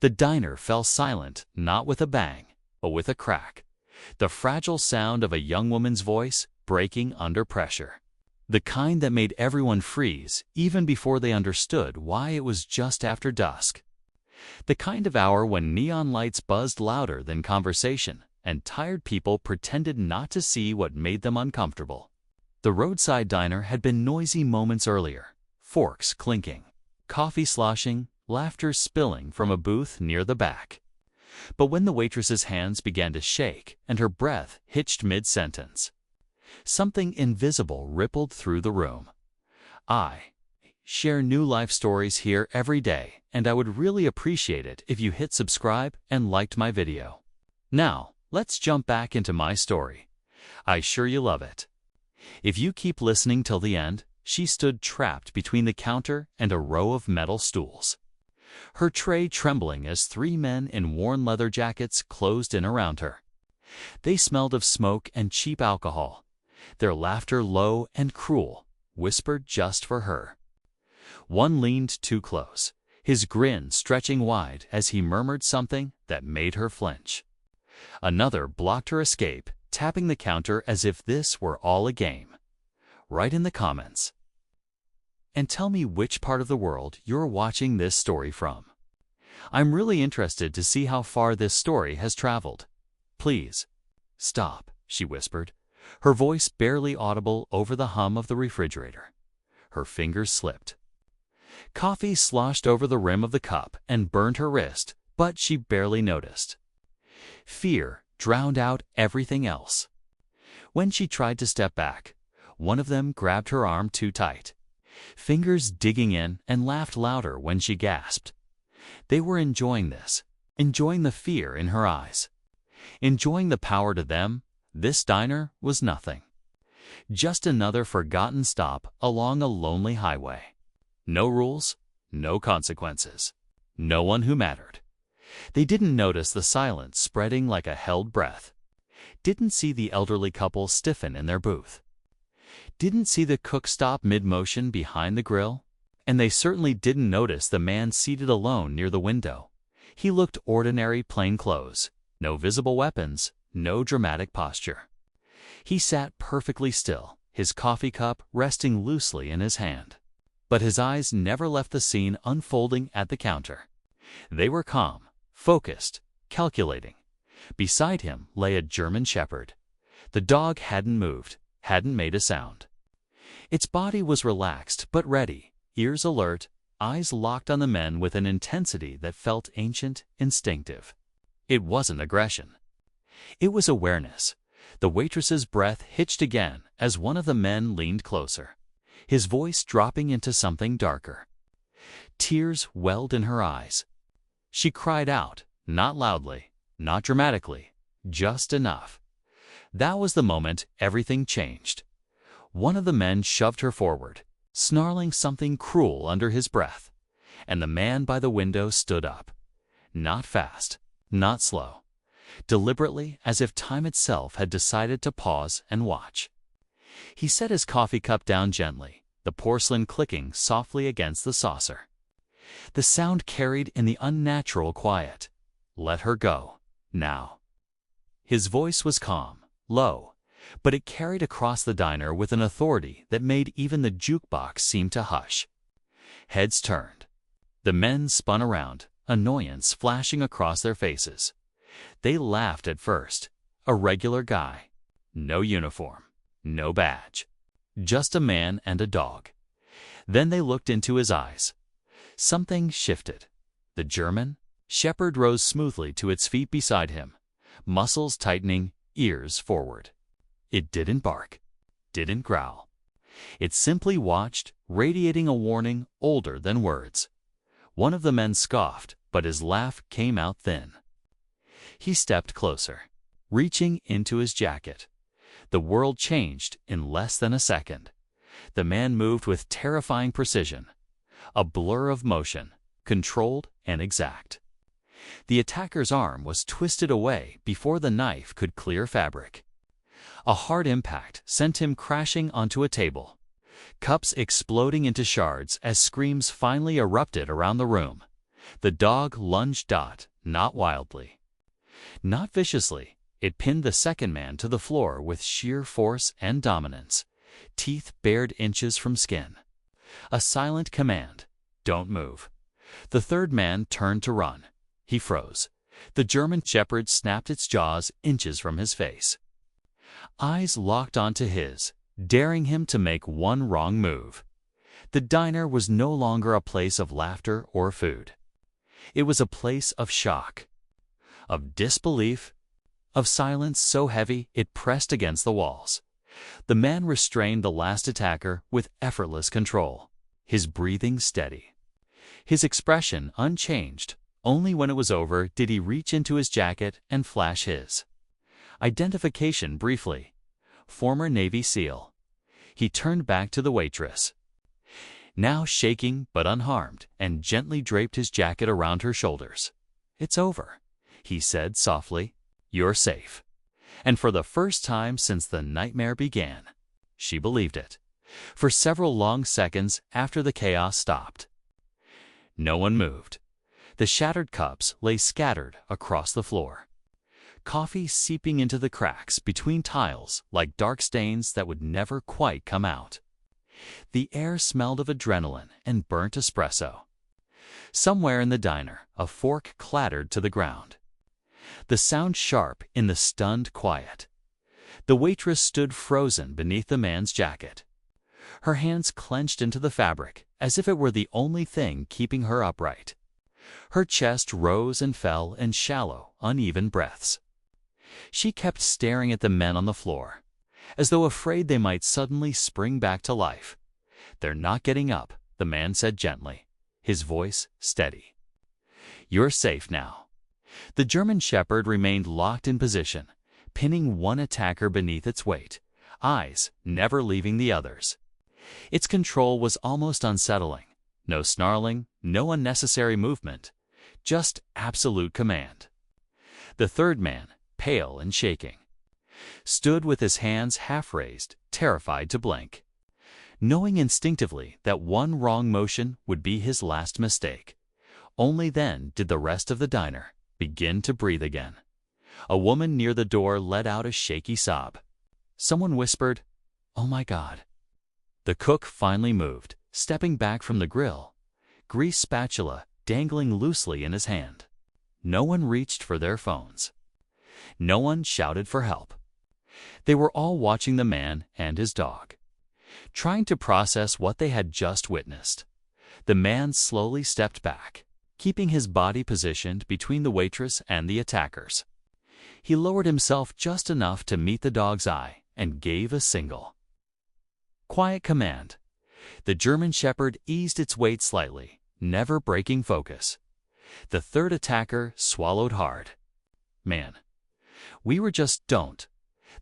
The diner fell silent, not with a bang, but with a crack. The fragile sound of a young woman's voice breaking under pressure. The kind that made everyone freeze, even before they understood why it was just after dusk. The kind of hour when neon lights buzzed louder than conversation, and tired people pretended not to see what made them uncomfortable. The roadside diner had been noisy moments earlier, forks clinking, coffee sloshing, laughter spilling from a booth near the back. But when the waitress's hands began to shake and her breath hitched mid-sentence, something invisible rippled through the room. I share new life stories here every day, and I would really appreciate it if you hit subscribe and liked my video. Now, let's jump back into my story. I'm sure you love it. If you keep listening till the end, she stood trapped between the counter and a row of metal stools, her tray trembling as three men in worn leather jackets closed in around her. They smelled of smoke and cheap alcohol, their laughter low and cruel, whispered just for her. One leaned too close, his grin stretching wide as he murmured something that made her flinch. Another blocked her escape, tapping the counter as if this were all a game. Write in the comments and tell me which part of the world you're watching this story from. I'm really interested to see how far this story has traveled. Please, stop, she whispered, her voice barely audible over the hum of the refrigerator. Her fingers slipped. Coffee sloshed over the rim of the cup and burned her wrist, but she barely noticed. Fear drowned out everything else. When she tried to step back, one of them grabbed her arm too tight, fingers digging in, and laughed louder when she gasped. They were enjoying this, enjoying the fear in her eyes, enjoying the power. To them, this diner was nothing. Just another forgotten stop along a lonely highway. No rules, no consequences, no one who mattered. They didn't notice the silence spreading like a held breath, didn't see the elderly couple stiffen in their booth, didn't see the cook stop mid-motion behind the grill, and they certainly didn't notice the man seated alone near the window. He looked ordinary, plain clothes, no visible weapons, no dramatic posture. He sat perfectly still, his coffee cup resting loosely in his hand. But his eyes never left the scene unfolding at the counter. They were calm, focused, calculating. Beside him lay a German shepherd. The dog hadn't moved, hadn't made a sound. Its body was relaxed but ready, ears alert, eyes locked on the men with an intensity that felt ancient, instinctive. It wasn't aggression. It was awareness. The waitress's breath hitched again as one of the men leaned closer, his voice dropping into something darker. Tears welled in her eyes. She cried out, not loudly, not dramatically, just enough. That was the moment everything changed. One of the men shoved her forward, snarling something cruel under his breath, and the man by the window stood up. Not fast, not slow, deliberately, as if time itself had decided to pause and watch. He set his coffee cup down gently, the porcelain clicking softly against the saucer. The sound carried in the unnatural quiet. Let her go, now. His voice was calm, low, but it carried across the diner with an authority that made even the jukebox seem to hush. Heads turned. The men spun around, annoyance flashing across their faces. They laughed at first. A regular guy. No uniform, no badge. Just a man and a dog. Then they looked into his eyes. Something shifted. The German shepherd rose smoothly to its feet beside him, muscles tightening, ears forward. It didn't bark, didn't growl. It simply watched, radiating a warning older than words. One of the men scoffed, but his laugh came out thin. He stepped closer, reaching into his jacket. The world changed in less than a second. The man moved with terrifying precision, a blur of motion, controlled and exact. The attacker's arm was twisted away before the knife could clear fabric. A hard impact sent him crashing onto a table, cups exploding into shards as screams finally erupted around the room. The dog lunged, not wildly, not viciously. It pinned the second man to the floor with sheer force and dominance, teeth bared inches from skin. A silent command, "Don't move." The third man turned to run. He froze. The German Shepherd snapped its jaws inches from his face. Eyes locked onto his, daring him to make one wrong move. The diner was no longer a place of laughter or food. It was a place of shock, of disbelief, of silence so heavy it pressed against the walls. The man restrained the last attacker with effortless control, his breathing steady, his expression unchanged. Only when it was over did he reach into his jacket and flash his identification briefly. Former Navy SEAL. He turned back to the waitress, now shaking but unharmed, and gently draped his jacket around her shoulders. "It's over," he said softly. "You're safe." And for the first time since the nightmare began, she believed it. For several long seconds after the chaos stopped, no one moved. The shattered cups lay scattered across the floor, coffee seeping into the cracks between tiles like dark stains that would never quite come out. The air smelled of adrenaline and burnt espresso. Somewhere in the diner, a fork clattered to the ground, the sound sharp in the stunned quiet. The waitress stood frozen beneath the man's jacket, her hands clenched into the fabric as if it were the only thing keeping her upright. Her chest rose and fell in shallow, uneven breaths. She kept staring at the men on the floor, as though afraid they might suddenly spring back to life. "They're not getting up," the man said gently, his voice steady. "You're safe now." The German Shepherd remained locked in position, pinning one attacker beneath its weight, eyes never leaving the others. Its control was almost unsettling. No snarling, no unnecessary movement, just absolute command. The third man, pale and shaking, stood with his hands half raised, terrified to blink, knowing instinctively that one wrong motion would be his last mistake. Only then did the rest of the diner begin to breathe again. A woman near the door let out a shaky sob. Someone whispered, "Oh my God." The cook finally moved, stepping back from the grill, grease spatula dangling loosely in his hand. No one reached for their phones. No one shouted for help. They were all watching the man and his dog, trying to process what they had just witnessed. The man slowly stepped back, keeping his body positioned between the waitress and the attackers. He lowered himself just enough to meet the dog's eye and gave a single, quiet command. The German Shepherd eased its weight slightly, never breaking focus. The third attacker swallowed hard. "Man, we were just don't,"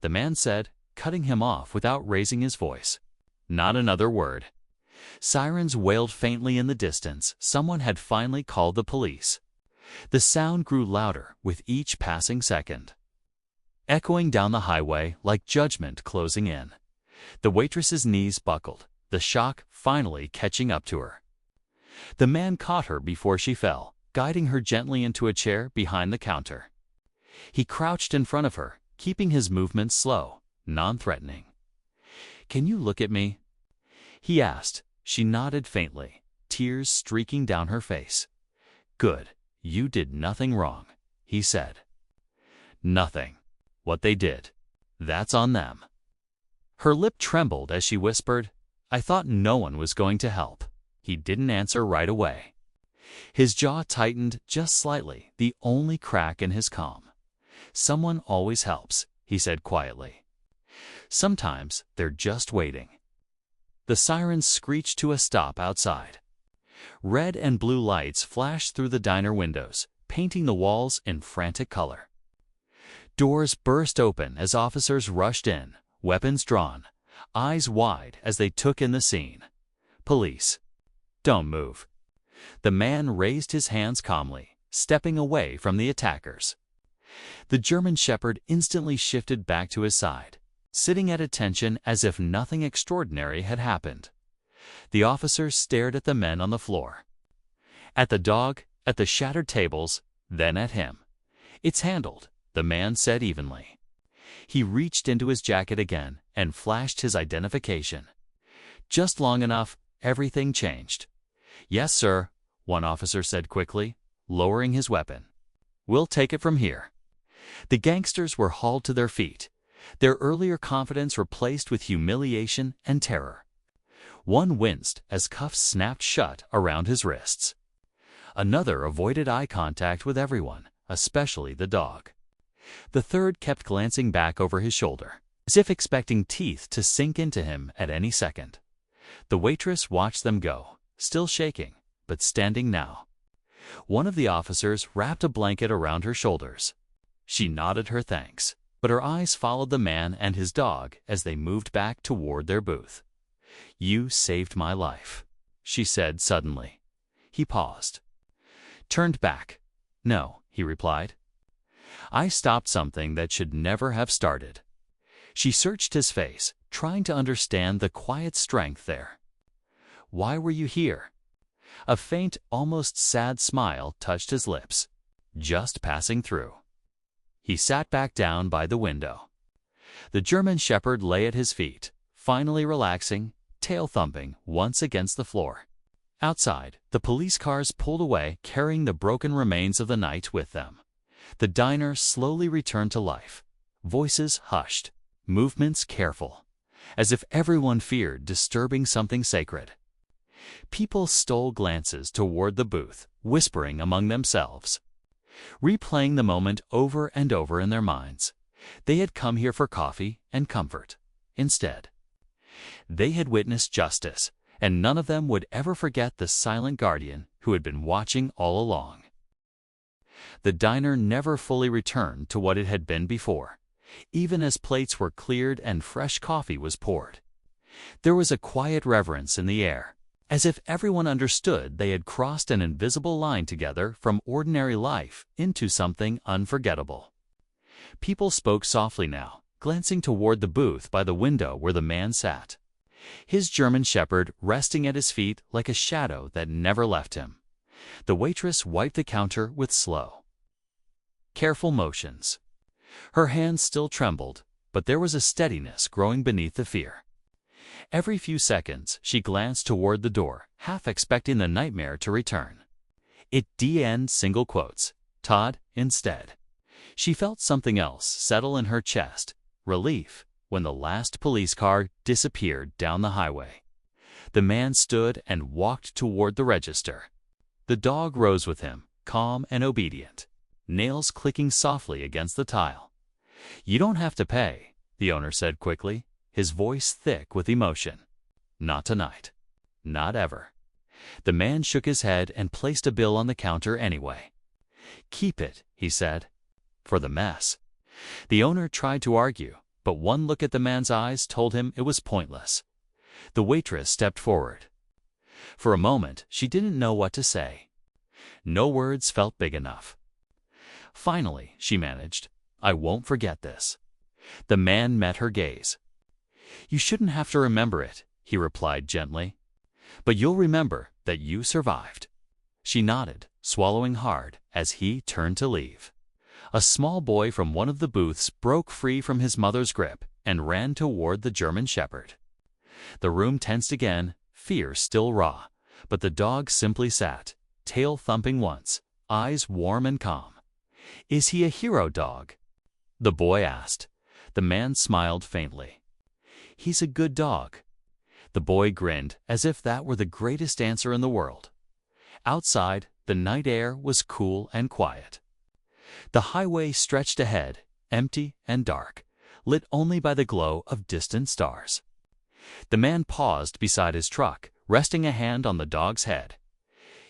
the man said, cutting him off without raising his voice. Not another word. Sirens wailed faintly in the distance. Someone had finally called the police. The sound grew louder with each passing second, echoing down the highway like judgment closing in. The waitress's knees buckled, the shock finally catching up to her. The man caught her before she fell, guiding her gently into a chair behind the counter. He crouched in front of her, keeping his movements slow, non-threatening. "Can you look at me?" he asked. She nodded faintly, tears streaking down her face. "Good. You did nothing wrong," he said. "Nothing. What they did, that's on them." Her lip trembled as she whispered, "I thought no one was going to help." He didn't answer right away. His jaw tightened just slightly, the only crack in his calm. "Someone always helps," he said quietly. "Sometimes they're just waiting." The sirens screeched to a stop outside. Red and blue lights flashed through the diner windows, painting the walls in frantic color. Doors burst open as officers rushed in, weapons drawn, eyes wide as they took in the scene. "Police, don't move." The man raised his hands calmly, stepping away from the attackers. The German Shepherd instantly shifted back to his side, sitting at attention as if nothing extraordinary had happened. The officers stared at the men on the floor, at the dog, at the shattered tables, then at him. "It's handled," the man said evenly. He reached into his jacket again and flashed his identification. Just long enough, everything changed. "Yes, sir," one officer said quickly, lowering his weapon. "We'll take it from here." The gangsters were hauled to their feet, their earlier confidence replaced with humiliation and terror. One winced as cuffs snapped shut around his wrists. Another avoided eye contact with everyone, especially the dog. The third kept glancing back over his shoulder, as if expecting teeth to sink into him at any second. The waitress watched them go, still shaking, but standing now. One of the officers wrapped a blanket around her shoulders. She nodded her thanks, but her eyes followed the man and his dog as they moved back toward their booth. "You saved my life," she said suddenly. He paused. "Turned back." "No," he replied. "I stopped something that should never have started." She searched his face, trying to understand the quiet strength there. "Why were you here?" A faint, almost sad smile touched his lips. "Just passing through." He sat back down by the window. The German Shepherd lay at his feet, finally relaxing, tail thumping once against the floor. Outside, the police cars pulled away, carrying the broken remains of the night with them. The diner slowly returned to life. Voices hushed, movements careful, as if everyone feared disturbing something sacred. People stole glances toward the booth, whispering among themselves, replaying the moment over and over in their minds. They had come here for coffee and comfort. Instead, they had witnessed justice, and none of them would ever forget the silent guardian who had been watching all along. The diner never fully returned to what it had been before, even as plates were cleared and fresh coffee was poured. There was a quiet reverence in the air, as if everyone understood they had crossed an invisible line together from ordinary life into something unforgettable. People spoke softly now, glancing toward the booth by the window where the man sat, his German Shepherd resting at his feet like a shadow that never left him. The waitress wiped the counter with slow, careful motions. Her hands still trembled, but there was a steadiness growing beneath the fear. Every few seconds, she glanced toward the door, half expecting the nightmare to return. It DN single quotes, Todd, instead. She felt something else settle in her chest, relief, when the last police car disappeared down the highway. The man stood and walked toward the register. The dog rose with him, calm and obedient, nails clicking softly against the tile. "You don't have to pay," the owner said quickly, his voice thick with emotion. "Not tonight. Not ever." The man shook his head and placed a bill on the counter anyway. "Keep it," he said, "for the mess." The owner tried to argue, but one look at the man's eyes told him it was pointless. The waitress stepped forward. For a moment, she didn't know what to say. No words felt big enough. Finally, she managed, "I won't forget this." The man met her gaze. "You shouldn't have to remember it," he replied gently. "But you'll remember that you survived." She nodded, swallowing hard, as he turned to leave. A small boy from one of the booths broke free from his mother's grip and ran toward the German Shepherd. The room tensed again, fear still raw, but the dog simply sat, tail thumping once, eyes warm and calm. "Is he a hero dog?" the boy asked. The man smiled faintly. "He's a good dog." The boy grinned as if that were the greatest answer in the world. Outside, the night air was cool and quiet. The highway stretched ahead, empty and dark, lit only by the glow of distant stars. The man paused beside his truck, resting a hand on the dog's head.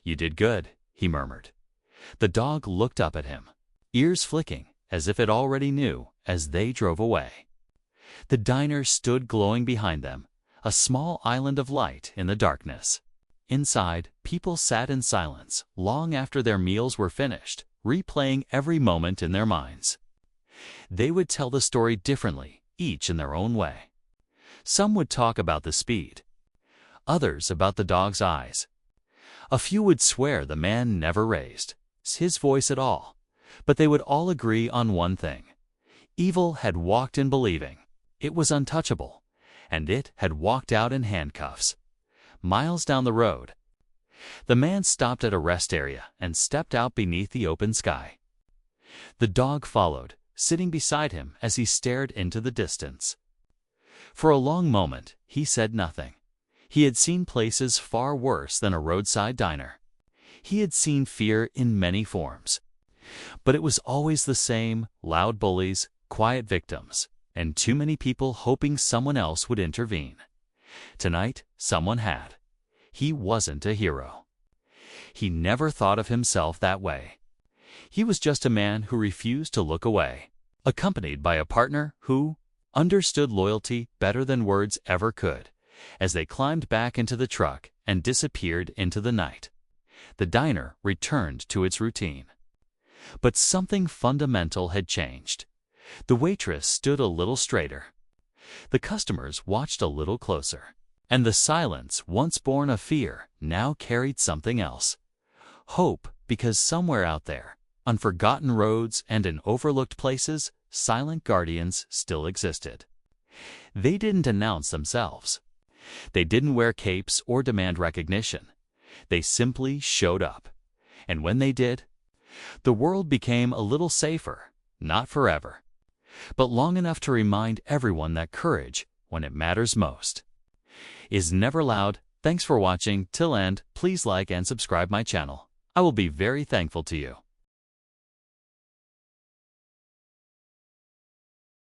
"You did good," he murmured. The dog looked up at him, ears flicking, as if it already knew, as they drove away. The diner stood glowing behind them, a small island of light in the darkness. Inside, people sat in silence long after their meals were finished, replaying every moment in their minds. They would tell the story differently, each in their own way. Some would talk about the speed, others about the dog's eyes, A few would swear the man never raised his voice at all, but they would all agree on one thing. Evil had walked in believing it was untouchable, and it had walked out in handcuffs. Miles down the road, the man stopped at a rest area and stepped out beneath the open sky. The dog followed, sitting beside him as he stared into the distance. For a long moment, he said nothing. He had seen places far worse than a roadside diner. He had seen fear in many forms. But it was always the same: loud bullies, quiet victims, and too many people hoping someone else would intervene. Tonight, someone had. He wasn't a hero. He never thought of himself that way. He was just a man who refused to look away, accompanied by a partner who understood loyalty better than words ever could. As they climbed back into the truck and disappeared into the night, the diner returned to its routine. But something fundamental had changed. The waitress stood a little straighter. The customers watched a little closer. And the silence, once born of fear, now carried something else. Hope, because somewhere out there, on forgotten roads and in overlooked places, silent guardians still existed. They didn't announce themselves. They didn't wear capes or demand recognition. They simply showed up. And when they did, the world became a little safer, not forever, but long enough to remind everyone that courage, when it matters most, is never loud. Thanks for watching till end. Please like and subscribe my channel. I will be very thankful to you.